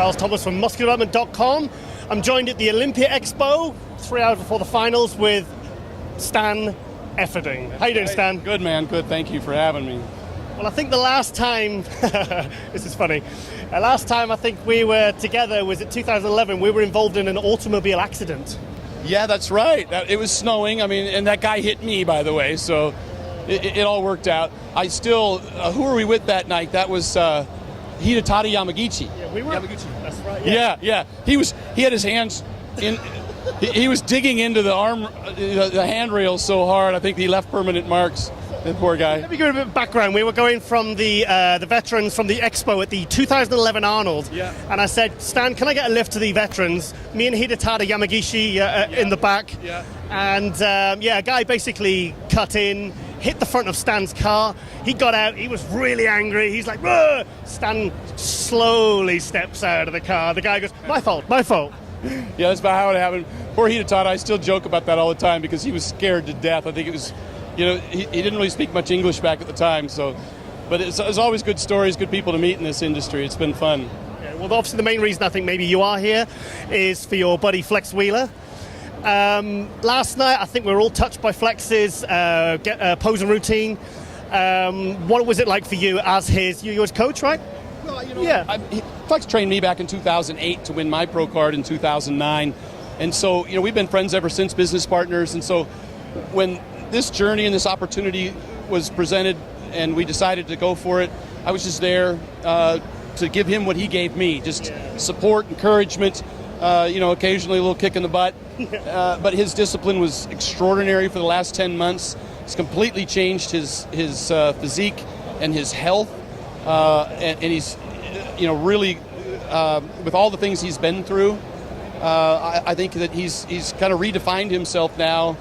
Giles Thomas from muscular.com. I'm joined at the Olympia Expo, 3 hours before the finals, with Stan Efferding. How you doing, Stan? Good, man. Good. Thank you for having me. Well, I think the last time, this is funny, last time I think we were together was at 2011. We were involved in an automobile accident. Yeah, that's right. It was snowing. I mean, and that guy hit me, by the way, so it all worked out. I still, who were we with that night? That was Hidetada Yamaguchi. Yeah, we were. Yamaguchi. That's right. Yeah. Yeah. He had his hands in. He was digging into the handrail so hard. I think he left permanent marks. The poor guy. Let me give a bit of background. We were going from the veterans from the Expo at the 2011 Arnold. Yeah. And I said, Stan, can I get a lift to the veterans? Me and Hidetada Yamaguchi in the back. Yeah. And a guy basically cut in, hit the front of Stan's car. He got out. He was really angry. He's like, "Whoa!" Stan slowly steps out of the car. The guy goes, my fault. Yeah, that's about how it happened. Poor Hidetada, I still joke about that all the time because he was scared to death. I think it was, he didn't really speak much English back at the time. But it's always good stories, good people to meet in this industry. It's been fun. Yeah, well, obviously the main reason I think maybe you are here is for your buddy Flex Wheeler. Last night, I think we were all touched by Flex's posing routine. What was it like for you as his coach, right? Well, Flex trained me back in 2008 to win my pro card in 2009. And so, we've been friends ever since, business partners. And so when this journey and this opportunity was presented and we decided to go for it, I was just there to give him what he gave me, just support, encouragement, occasionally a little kick in the butt. But his discipline was extraordinary for the last 10 months. It's completely changed his physique and his health. And he's, really, with all the things he's been through, I think that he's kind of redefined himself now,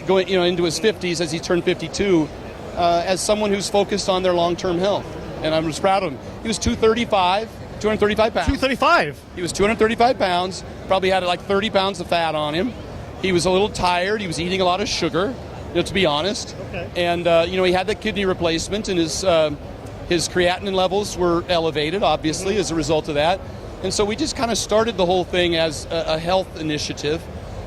going into his 50s as he turned 52, as someone who's focused on their long-term health. And I'm just proud of him. He was 235 pounds. 235? He was 235 pounds, probably had like 30 pounds of fat on him. He was a little tired. He was eating a lot of sugar, to be honest. Okay. And, he had the kidney replacement, and his creatinine levels were elevated, obviously, as a result of that. And so we just kind of started the whole thing as a health initiative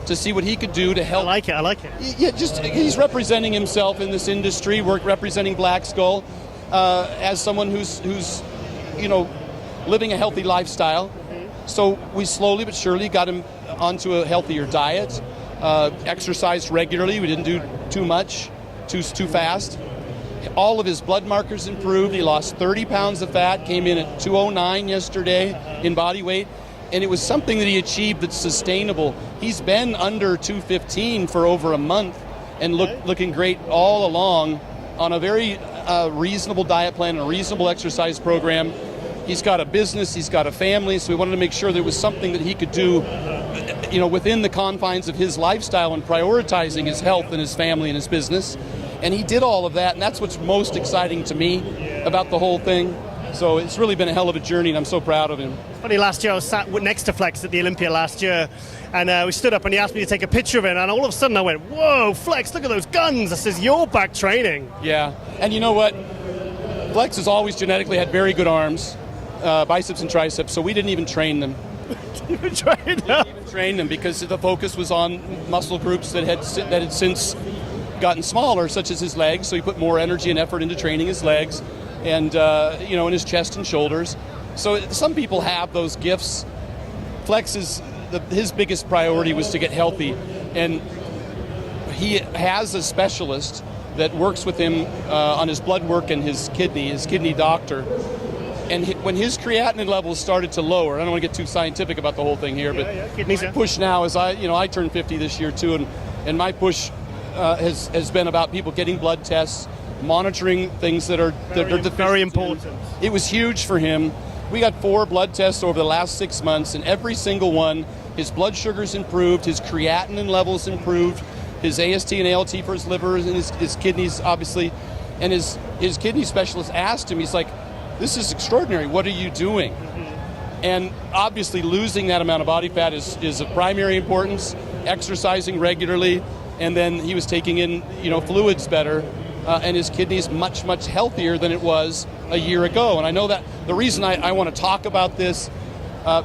to see what he could do to help. I like it. Yeah, he's representing himself in this industry, representing Black Skull as someone who's living a healthy lifestyle. So we slowly but surely got him onto a healthier diet, exercised regularly. We didn't do too much, too fast. All of his blood markers improved. He lost 30 pounds of fat, came in at 209 yesterday in body weight, and it was something that he achieved that's sustainable. He's been under 215 for over a month and looking great all along on a very reasonable diet plan and a reasonable exercise program. He's got a business, he's got a family, so we wanted to make sure there was something that he could do, within the confines of his lifestyle and prioritizing his health and his family and his business. And he did all of that, and that's what's most exciting to me about the whole thing. So it's really been a hell of a journey, and I'm so proud of him. It's funny, last year I was sat next to Flex at the Olympia last year, and we stood up and he asked me to take a picture of it, and all of a sudden I went, whoa, Flex, look at those guns. I says, you're back training. Yeah, and you know what? Flex has always genetically had very good arms, biceps and triceps, so we didn't even train them. Didn't even train them because the focus was on muscle groups that had since gotten smaller, such as his legs, so he put more energy and effort into training his legs and in his chest and shoulders. So some people have those gifts. Flex his biggest priority was to get healthy, and he has a specialist that works with him on his blood work and his kidney doctor. And when his creatinine levels started to lower, I don't want to get too scientific about the whole thing here, but my push now is I turned 50 this year too, and my push has been about people getting blood tests, monitoring things that are very important. It was huge for him. We got 4 blood tests over the last 6 months, and every single one, his blood sugars improved, his creatinine levels improved, his AST and ALT for his liver and his kidneys, obviously. And his kidney specialist asked him, he's like, this is extraordinary, what are you doing? And obviously losing that amount of body fat is of primary importance, exercising regularly, and then he was taking in fluids better, and his kidneys much, much healthier than it was a year ago. And I know that the reason I want to talk about this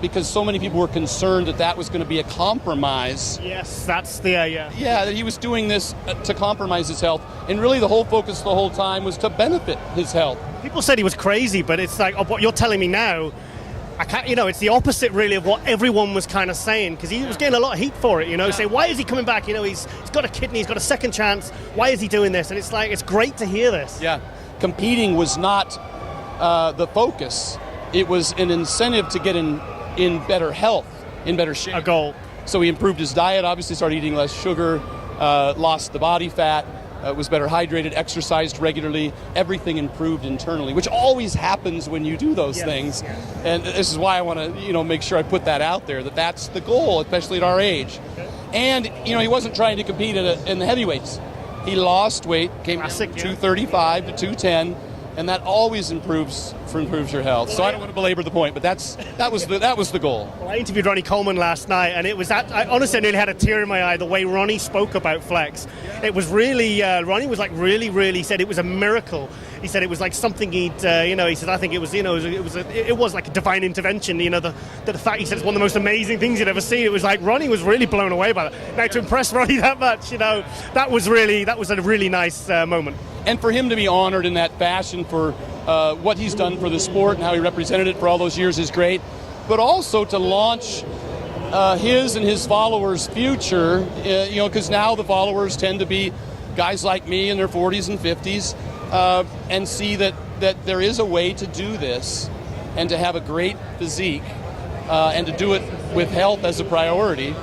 because so many people were concerned that that was going to be a compromise. Yes, that's the yeah. Yeah, that he was doing this to compromise his health, and really the whole focus the whole time was to benefit his health. People said he was crazy, but it's like what you're telling me now. I can't, it's the opposite really of what everyone was kind of saying, because he was getting a lot of heat for it. Say, why is he coming back? He's got a kidney, he's got a second chance. Why is he doing this? And it's like, it's great to hear this. Yeah, competing was not the focus. It was an incentive to get in better health, in better shape. A goal. So he improved his diet, obviously started eating less sugar, lost the body fat, was better hydrated, exercised regularly. Everything improved internally, which always happens when you do those things. And this is why I want to, make sure I put that out there, that that's the goal, especially at our age. Okay. And, he wasn't trying to compete in the heavyweights. He lost weight, came from 235 to 210, and that always improves your health. So I don't want to belabor the point, but that was the goal. Well, I interviewed Ronnie Coleman last night, and it was I honestly nearly had a tear in my eye the way Ronnie spoke about Flex. It was really Ronnie was like really said it was a miracle. He said it was like something he'd he said I think it was it was like a divine intervention. The fact he said it's one of the most amazing things he'd ever seen. It was like Ronnie was really blown away by that. Now to impress Ronnie that much, that was a really nice moment. And for him to be honored in that fashion for what he's done for the sport and how he represented it for all those years is great. But also to launch his and his followers' future, because now the followers tend to be guys like me in their 40s and 50s, and see that there is a way to do this and to have a great physique and to do it with health as a priority.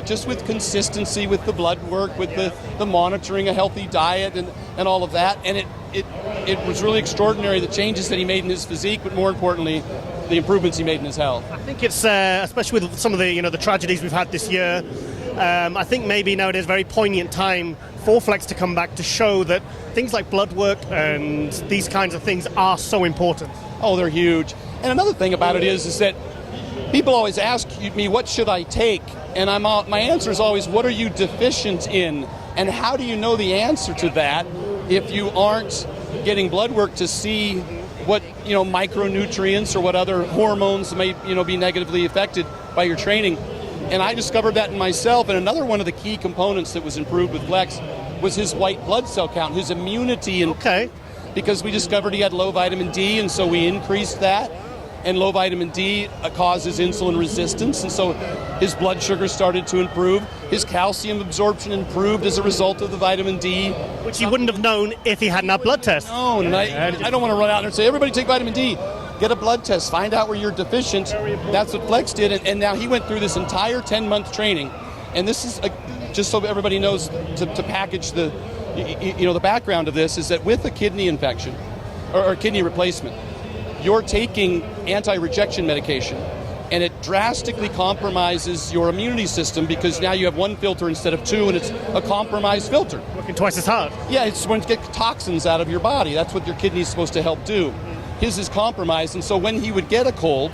Just with consistency, with the blood work, with the monitoring a healthy diet and all of that. And it was really extraordinary, the changes that he made in his physique, but more importantly, the improvements he made in his health. I think it's, especially with some of the tragedies we've had this year, I think maybe now it is a very poignant time for Flex to come back to show that things like blood work and these kinds of things are so important. Oh, they're huge. And another thing about it is that people always ask me, what should I take? And my answer is always, what are you deficient in? And how do you know the answer to that if you aren't getting blood work to see what micronutrients or what other hormones may be negatively affected by your training? And I discovered that in myself. And another one of the key components that was improved with Flex was his white blood cell count, his immunity. Because we discovered he had low vitamin D, and so we increased that. And low vitamin D causes insulin resistance, and so his blood sugar started to improve. His calcium absorption improved as a result of the vitamin D. Which he wouldn't have known if he hadn't had blood tests. No, and I don't want to run out there and say, everybody take vitamin D. Get a blood test, find out where you're deficient. That's what Flex did, and now he went through this entire 10-month training. And this is, just so everybody knows, to package the background of this, is that with a kidney infection, or kidney replacement, you're taking anti-rejection medication, and it drastically compromises your immunity system because now you have one filter instead of two, and it's a compromised filter. Working twice as hard. Yeah, it's going to get toxins out of your body. That's what your kidney is supposed to help do. His is compromised, and so when he would get a cold,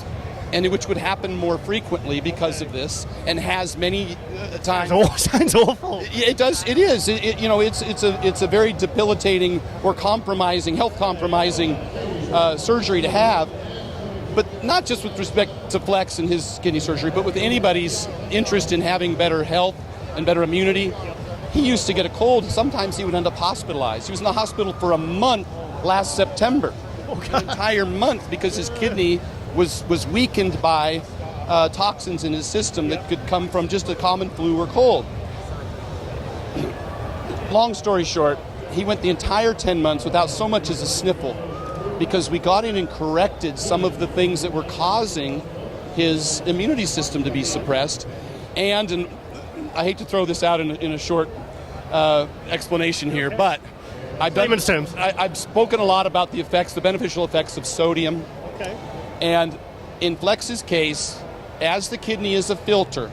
and which would happen more frequently because of this, and has many times. Sounds awful. It does. It is. It's a very debilitating or compromising, health compromising surgery to have. But not just with respect to Flex and his kidney surgery, but with anybody's interest in having better health and better immunity. He used to get a cold. Sometimes he would end up hospitalized. He was in the hospital for a month last September. An entire month because his kidney was weakened by toxins in his system that could come from just a common flu or cold. Long story short, he went the entire 10 months without so much as a sniffle because we got in and corrected some of the things that were causing his immunity system to be suppressed. And I hate to throw this out in a short explanation here, but I've spoken a lot about the effects, the beneficial effects of sodium. Okay. And in Flex's case, as the kidney is a filter,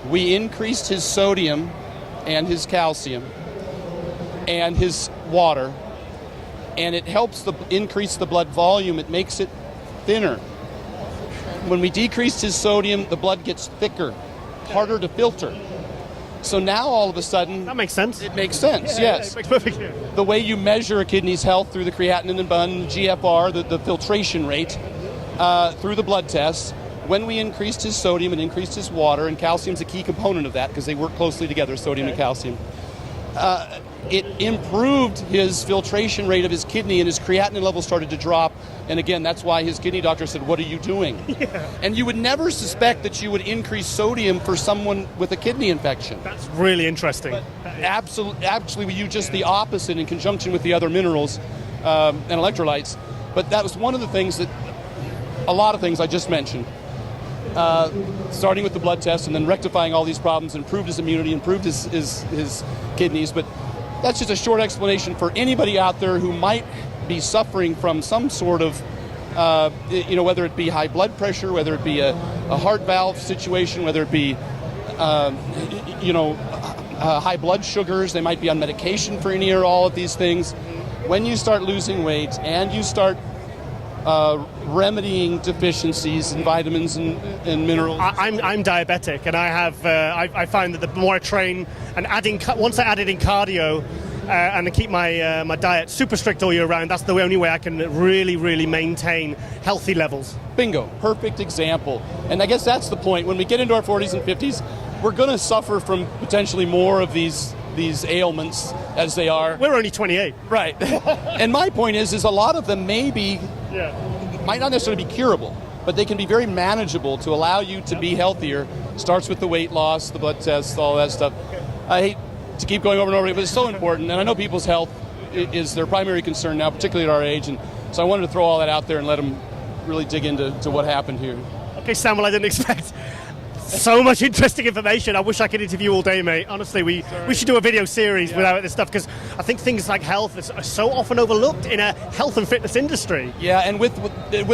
we increased his sodium and his calcium and his water, and it helps increase the blood volume. It makes it thinner. When we decreased his sodium, the blood gets thicker, harder to filter. So now all of a sudden... That makes sense. It makes sense, yes. It makes perfect sense. The way you measure a kidney's health through the creatinine and GFR, the filtration rate, through the blood tests, when we increased his sodium and increased his water, and calcium's a key component of that because they work closely together, sodium and calcium, it improved his filtration rate of his kidney, and his creatinine levels started to drop. And again, that's why his kidney doctor said, "What are you doing?" Yeah. And you would never suspect that you would increase sodium for someone with a kidney infection. That's really interesting. But absolutely, we use just the opposite in conjunction with the other minerals and electrolytes. But that was one of the things that, a lot of things I just mentioned, starting with the blood test and then rectifying all these problems, improved his immunity, improved his kidneys. But that's just a short explanation for anybody out there who might be suffering from some sort of, whether it be high blood pressure, whether it be a heart valve situation, whether it be, high blood sugars. They might be on medication for any or all of these things. When you start losing weight and you start remedying deficiencies in vitamins and minerals. I'm diabetic, and I have I find that the more I train and once I added in cardio and I keep my my diet super strict all year round, that's the only way I can really maintain healthy levels. Bingo, perfect example. And I guess that's the point. When we get into our 40s and 50s, we're going to suffer from potentially more of these ailments as they are. We're only 28. Right. And my point is a lot of them might not necessarily be curable, but they can be very manageable to allow you to be healthier. Starts with the weight loss, the blood tests, all that stuff. I hate to keep going over and over again, but it's so important, and I know people's health is their primary concern now, particularly at our age, and so I wanted to throw all that out there and let them really dig into what happened here. Okay, Samuel, I didn't expect so much interesting information. I wish I could interview all day, mate. Honestly, we should do a video series without this stuff, because I think things like health are so often overlooked in a health and fitness industry. Yeah, and with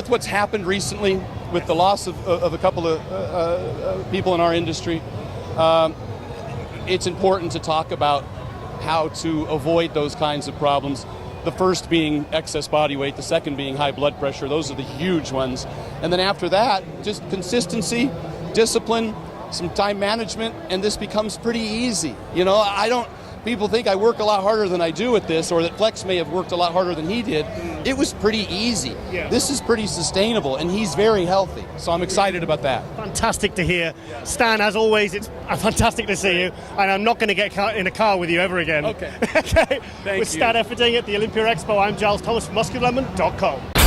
what's happened recently, with the loss of a couple of people in our industry, it's important to talk about how to avoid those kinds of problems. The first being excess body weight, the second being high blood pressure. Those are the huge ones. And then after that, just consistency, discipline, some time management, and this becomes pretty easy. People think I work a lot harder than I do at this, or that Flex may have worked a lot harder than he did. It was pretty easy. Yeah. This is pretty sustainable, and he's very healthy. So I'm excited about that. Fantastic to hear. Stan, as always, it's fantastic to see you, and I'm not going to get in a car with you ever again. Okay. Okay. Thank you. With Stan Efferding at the Olympia Expo, I'm Giles Thomas from muscular.com.